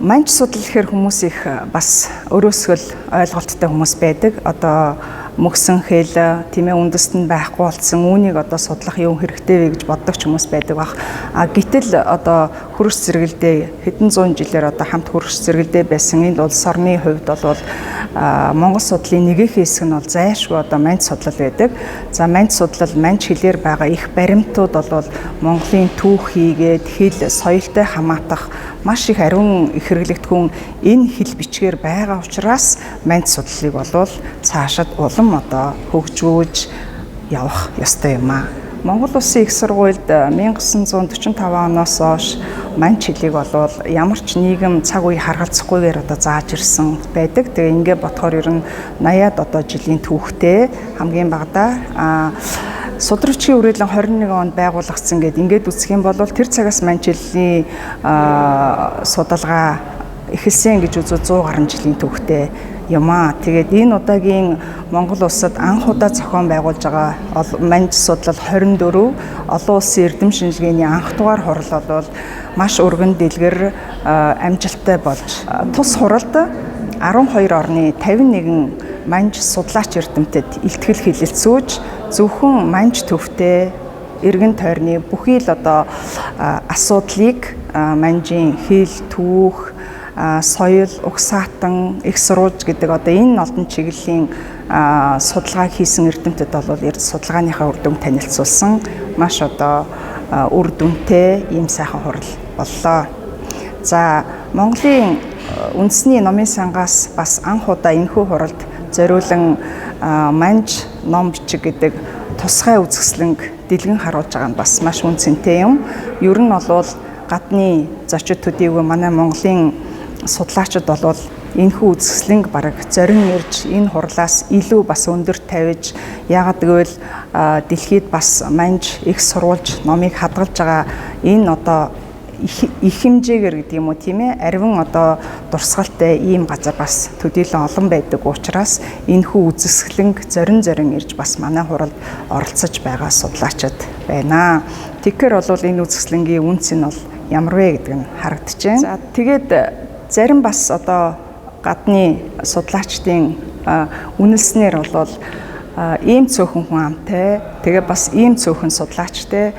Манж судлал гэхээр хүмүүс их бас өөрөөсгөл ойлголттой хүмүүс байдаг. Одоо мөксөн хэл тийм ээ үндэст нь байхгүй болсон үүнийг одоо судлах юм хэрэгтэй вэ гэж боддог ч хүмүүс байдаг бах. Гэтэл одоо хөрш зэрэгэлдээ хэдэн зуун жилээр одоо хамт хөрш зэрэгэлдээ байсан энэ улс орны хувьд бол Монгол судлалын нэгэн хэсэг нь бол зайлшгүй одоо манж судлал байдаг. За манж судлал манж хэлээр байгаа их баримтууд бол Монголын түүх хийгээд хэл соёлтой хамаатах маш их ариун их хэрэглэгдэхүүн энэ хэл бичгээр байгаа учраас манж судлалыг болвол цаашид улам одоо хөгжүүлж явах ёстой юм аа. Монгол Улсын их сургуульд 1945 оноос хойш манж хэлийг болвол ямар ч нийгэм цаг үе харгалзахгүйгээр одоо зааж ирсэн байдаг. Тэгээ ингээд бодохоор ер нь 80-аад одоо жилийн түүхтэй хамгийн багадаа Судрагчийн үрэлэн 21 онд байгуулагдсан гэдээ ингээд үзэх юм бол тэр цагаас манж хэлний судалгаа эхэлсэн гэж үзвэл 100 гаруй жилийн түүхтэй юм аа. Тэгээд энэ удаагийн Монгол улсад анх удаа зохион байгуулж байгаа манж судлал 24 олон улсын эрдэм шинжилгээний анх дугаар хурал бол маш өргөн дэлгэр амжилттай болж тус хуралд 12 орны 51 манж судлаач эрдэмтэд илтгэл хэлэлцүүлж зөвхөн манж төвтэй эргэн тойрны бүхий л одоо асуудлыг манжийн хэл, түүх, соёл, угсаатан, их сурвалж гэдэг одоо энэ олон чиглэлийн судалгаа хийсэн эрдэмтэд бол судалгааныхаа үр дүн танилцуулсан маш одоо үр дүнтэй ийм сайхан хурал боллоо. За Монголын үндэсний номын сангаас бас анх удаа энэхүү хуралд зориулан манж ном бичиг гэдэг тусгай үзэсгэлэнг дэлгэн харуулж байгаа нь бас маш үнцэнтэй юм. Ер нь бол гадны зочид төдийгүй манай Монголын судлаачид бол энэхүү үзэсгэлэнг бараг зорин ирж энэ хурлаас илүү бас өндөр тавьж яагаад гэвэл дэлхийд бас манж их сурвалж номыг хадгалж байгаа энэ одоо их хэмжээгээр гэдэг юм уу тийм ээ арвин одоо дурсгалтай ийм газар бас төдийлөн олон байдаг учраас энэхүү үзэсгэлэнг зорин ирж бас манай хуралд оролцож байгаа судлаачид байна. Тэгэхээр бол энэ үзэсгэлэнгийн үнц нь бол ямар вэ гэдэг нь харагдчихээн. За тэгээд зарим бас одоо гадны судлаачдын үнэлснээр бол ийм цөөхөн хүн амтай тэгээ бас ийм цөөхөн судлаачтай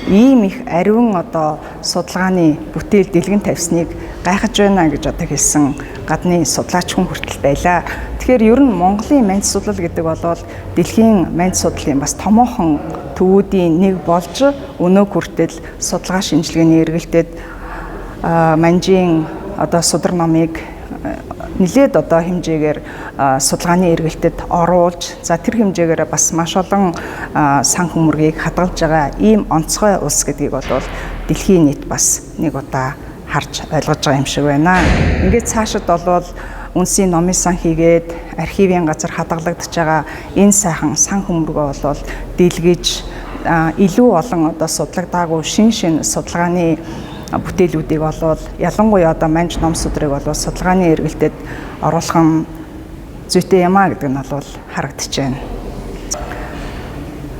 ийм их ариун одоо судалгааны бүтээл дэлгэн тавьсныг гайхаж байна гэж одоо хэлсэн гадны судлаач хүн хүртэл байлаа. Тэгэхээр ер нь Монголын манж судлал гэдэг бол дэлхийн манж судлалын бас томоохон төвүүдийн нэг болж өнөө хүртэл судалгаа шинжилгээний эргэлтэд манжийн одоо судар номыг нэлээд одоо хэмжээгээр судалгааны эргэлтэд оруулж за тэр хэмжээгээр бас маш олон сан хүмүүргийг хадгалж байгаа ийм онцгой улс гэдгийг бол дэлхийн нийт бас нэг удаа харж ойлгож байгаа юм шиг байна. Ингээд цаашид бол үндэсний номын сан хийгээд архивын газар хадгалагдж байгаа энэ сайхан сан хүмүүргөө бол дэлгэж илүү олон одоо судлагдаагүй шин судалгааны бүтээлүүдийг болвол ялангуяа одоо манж ном судрыг бол судалгааны эргэлтэд оруулах нь зүйтэй юм а гэдэг нь бол харагдаж байна.